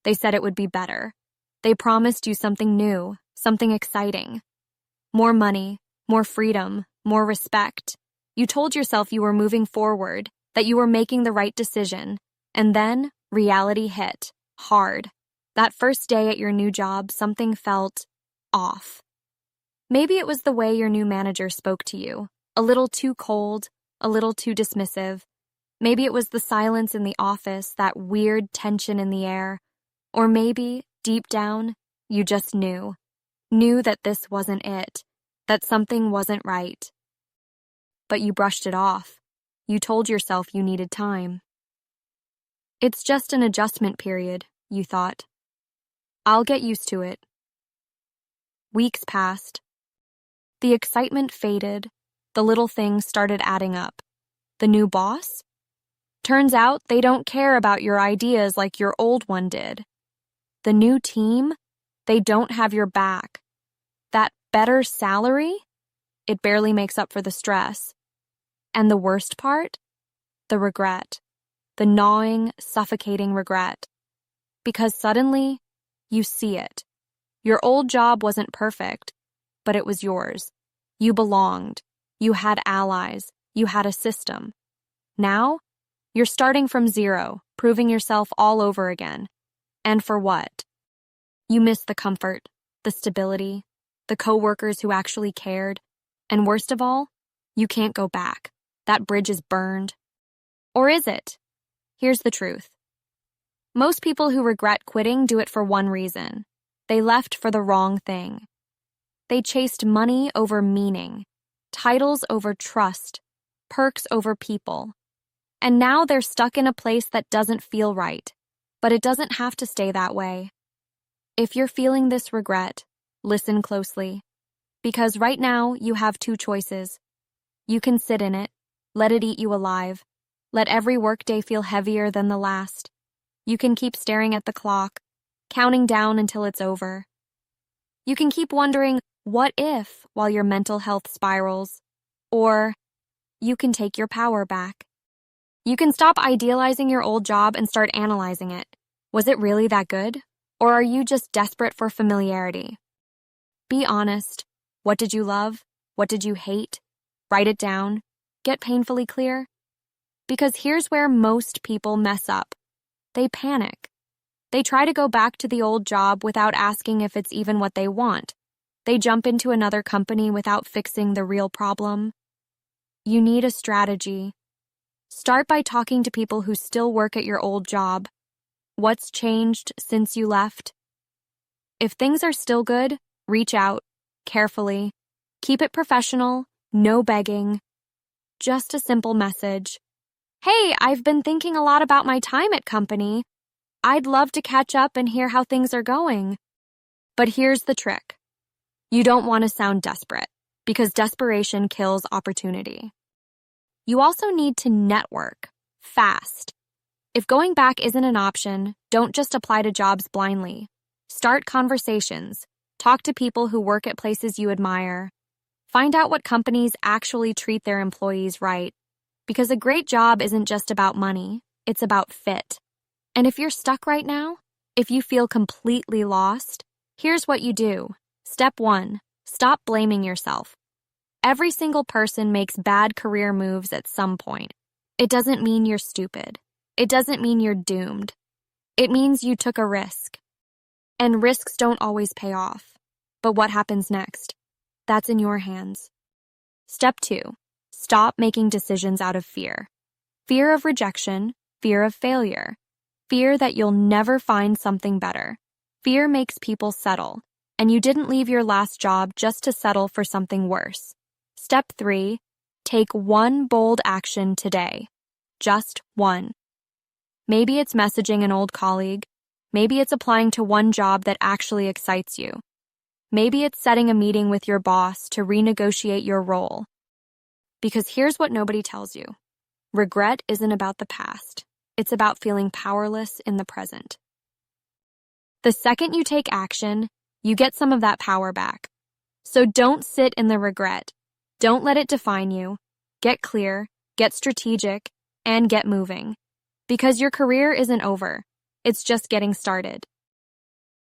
They said it would be better. They promised you something new, something exciting. More money, more freedom, more respect. You told yourself you were moving forward, that you were making the right decision. And then reality hit, hard. That first day at your new job, something felt off. Maybe it was the way your new manager spoke to you, a little too cold, a little too dismissive. Maybe it was the silence in the office, that weird tension in the air. Or maybe, deep down, you just knew that this wasn't it, that something wasn't right. But you brushed it off. You told yourself you needed time. It's just an adjustment period, you thought. I'll get used to it. Weeks passed. The excitement faded. The little things started adding up. The new boss? Turns out they don't care about your ideas like your old one did. The new team? They don't have your back. That better salary? It barely makes up for the stress. And the worst part? The regret. The gnawing, suffocating regret. Because suddenly, you see it. Your old job wasn't perfect, but it was yours. You belonged. You had allies. You had a system. Now, you're starting from zero, proving yourself all over again. And for what? You miss the comfort, the stability, the coworkers who actually cared, and worst of all, you can't go back. That bridge is burned. Or is it? Here's the truth. Most people who regret quitting do it for one reason. They left for the wrong thing. They chased money over meaning, titles over trust, perks over people. And now they're stuck in a place that doesn't feel right, but it doesn't have to stay that way. If you're feeling this regret, listen closely. Because right now, you have two choices. You can sit in it, let it eat you alive. Let every workday feel heavier than the last. You can keep staring at the clock, counting down until it's over. You can keep wondering, what if, while your mental health spirals? Or you can take your power back. You can stop idealizing your old job and start analyzing it. Was it really that good? Or are you just desperate for familiarity? Be honest. What did you love? What did you hate? Write it down. Get painfully clear. Because here's where most people mess up. They panic. They try to go back to the old job without asking if it's even what they want. They jump into another company without fixing the real problem. You need a strategy. Start by talking to people who still work at your old job. What's changed since you left? If things are still good, reach out, carefully. Keep it professional, no begging. Just a simple message. Hey, I've been thinking a lot about my time at company. I'd love to catch up and hear how things are going. But here's the trick. You don't want to sound desperate, because desperation kills opportunity. You also need to network, fast. If going back isn't an option, don't just apply to jobs blindly. Start conversations. Talk to people who work at places you admire. Find out what companies actually treat their employees right. Because a great job isn't just about money, it's about fit. And if you're stuck right now, if you feel completely lost, here's what you do. Step 1, stop blaming yourself. Every single person makes bad career moves at some point. It doesn't mean you're stupid. It doesn't mean you're doomed. It means you took a risk. And risks don't always pay off. But what happens next? That's in your hands. Step 2, stop making decisions out of fear. Fear of rejection, fear of failure, fear that you'll never find something better. Fear makes people settle, and you didn't leave your last job just to settle for something worse. Step 3, take one bold action today. Just one. Maybe it's messaging an old colleague. Maybe it's applying to one job that actually excites you. Maybe it's setting a meeting with your boss to renegotiate your role. Because here's what nobody tells you. Regret isn't about the past. It's about feeling powerless in the present. The second you take action, you get some of that power back. So don't sit in the regret. Don't let it define you. Get clear, get strategic, and get moving. Because your career isn't over. It's just getting started.